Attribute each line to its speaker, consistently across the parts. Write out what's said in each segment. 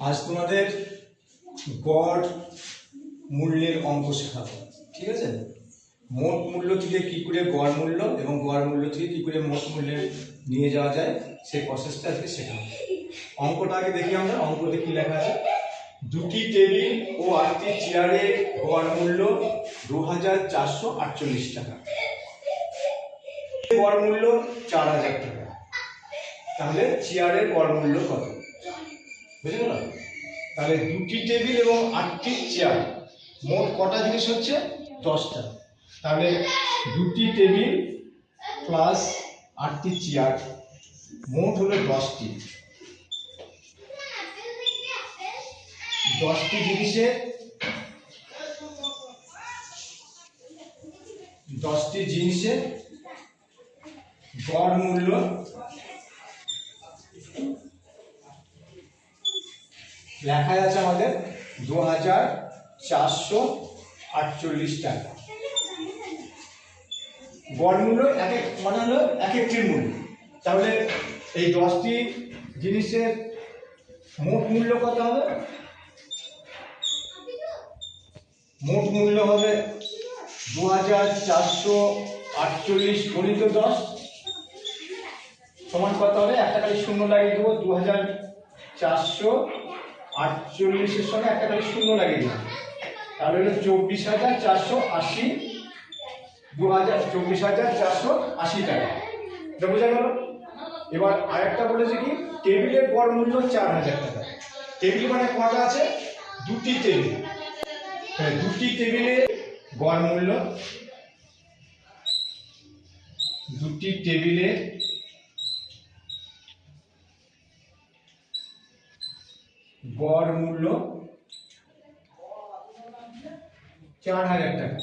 Speaker 1: আজ তোমাদের গড় মূল্যের অঙ্ক শেখাবো, ঠিক আছে। মোট মূল্য থেকে কি করে গড় মূল্য এবং গড় মূল্য থেকে কি করে মোট মূল্যে নিয়ে যাওয়া যায় সেই প্রসেসটা আজকে শেখাবো। অঙ্কটা আগে দেখি আমরা। অঙ্কতে কি লেখা আছে? দুটি টেবিল ও 8টি চেয়ারের গড় মূল্য 2448 টাকা, গড় মূল্য 4000 টাকা। তাহলে চেয়ারের গড় মূল্য কত? বুঝে গেল? তাহলে দুটি টেবিল এবং 8টি চেয়ার, মোট কটা জিনিস হচ্ছে? 10টা। তাহলে দুটি টেবিল প্লাস 8টি চেয়ার মোট হলো 10টি। 10টি জিনিসে 10টি জিনিসের গড় মূল্য লেখা আছে আমাদের 2448 টাকা। গড় মূল্য এক এক মানে হলো এক একটির মূল্য। তাহলে এই 10টি জিনিসের মোট মূল্য কত হবে? মোট মূল্য হবে 2448 গুণিত 10 সমান কত হবে? একটা খালি শূন্য লাগিয়ে দেবো। 2448 এর সঙ্গে একটা খালি শূন্য লাগিয়ে দেবো, তাহলে হলো 24480। 244080 টাকা। এটা বোঝা গেল? এবার আরেকটা বলেছে কি, টেবিলের গড় মূল্য 4000 টাকা। টেবিল মানে কটা আছে? দুটি টেবিল। দুটি টেবিলের গড় মূল্য, দুটি টেবিলের গড় মূল্য 4000 টাকা।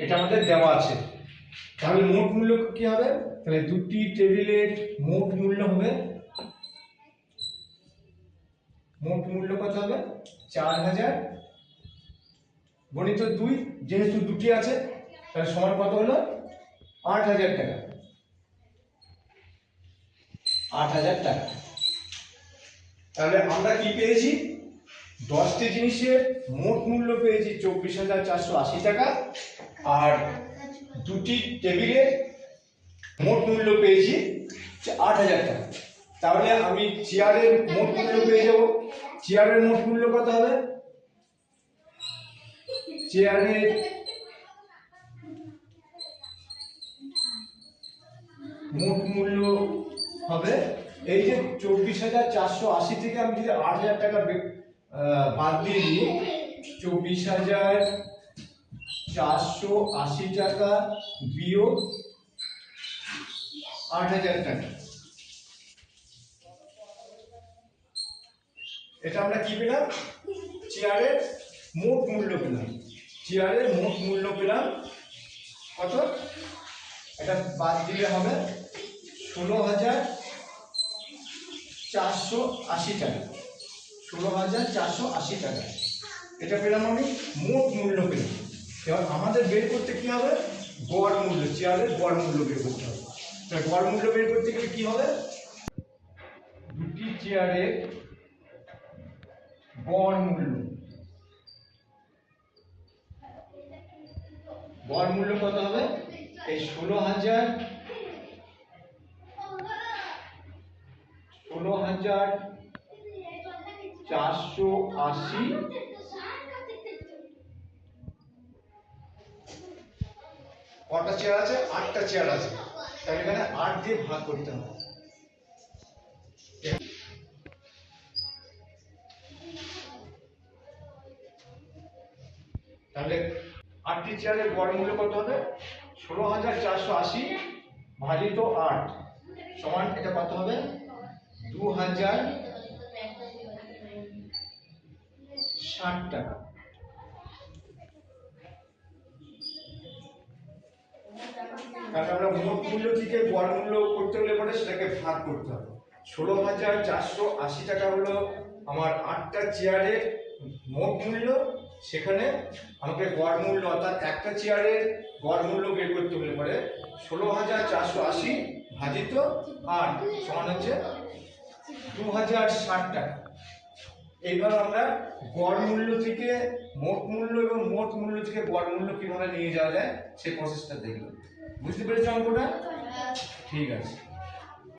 Speaker 1: এটা আমাদের দেওয়া আছে। তাহলে মোট মূল্য কি হবে? তাহলে দুটি টেবিলের মোট মূল্য হবে, মোট মূল্য কত হবে? 4000 গণিত 2, যেহেতু দুটি আছে তাহলে সমান কত হলো? 8000 টাকা। 8000 টাকা। তাহলে আমরা কি পেয়েছি? 10টি জিনিসের মোট মূল্য পেয়েছি 24480 টাকা, আর দুটি টেবিলের মোট মূল্য পেয়েছি 8000 টাকা। তাহলে আমি চেয়ারের মোট মূল্য পেয়ে যাব। চেয়ারের মোট মূল্য কত হবে? চেয়ারের মোট মূল্য হবে, এই যে 24480 থেকে আমি যদি 8000 টাকা বাদ দিয়ে দিই, 24480 টাকা বিয়োগ 8000 টাকা, এটা আমরা কি পেলাম? চেয়ারের মোট মূল্য পেলাম। চেয়ারের মোট মূল্য পেলাম কত? এটা বাদ দিলে হবে 16480 টাকা। 16480 টাকা এটা পেলাম আমি, মোট মূল্য পেলাম। এবার আমাদের বের করতে কি হবে? গড় মূল্য। চেয়ারের গড় মূল্য বের করতে হবে। তাহলে গড় মূল্য বের করতে গেলে কি হবে? দুটি চেয়ারের গড় মূল্য, গড় মূল্য কত হবে? এই 16480। কটা চেয়ার আছে? 8টা চেয়ার আছে। তাহলে এখানে 8 দিয়ে ভাগ করতে হবে। তাহলে 8টি চেয়ারের গড় মূল্য কত হবে? 16480 ভাজিত 8 সমান এটা কত হবে? 2060 টাকা। কারণ আমরা মোট মূল্য থেকে গড় মূল্য করতে হলে পরে সেটাকে ভাগ করতে হবে। 16480 টাকা হলো আমার 8টা চেয়ারের মোট মূল্য, সেখানে আমাকে গড় মূল্য অর্থাৎ একটা চেয়ারের গড় মূল্য বের করতে হলে পরে 16480 ভাজিত 8 সমান হচ্ছে 2060 টাকা। এইবার আমরা গড় মূল্য থেকে মোট মূল্য এবং মোট মূল্য থেকে গড় মূল্য কিভাবে নিয়ে যাওয়া যায় সেই প্রসেসটা দেখলাম। বুঝতে পেরেছো অঙ্কটা? ঠিক আছে।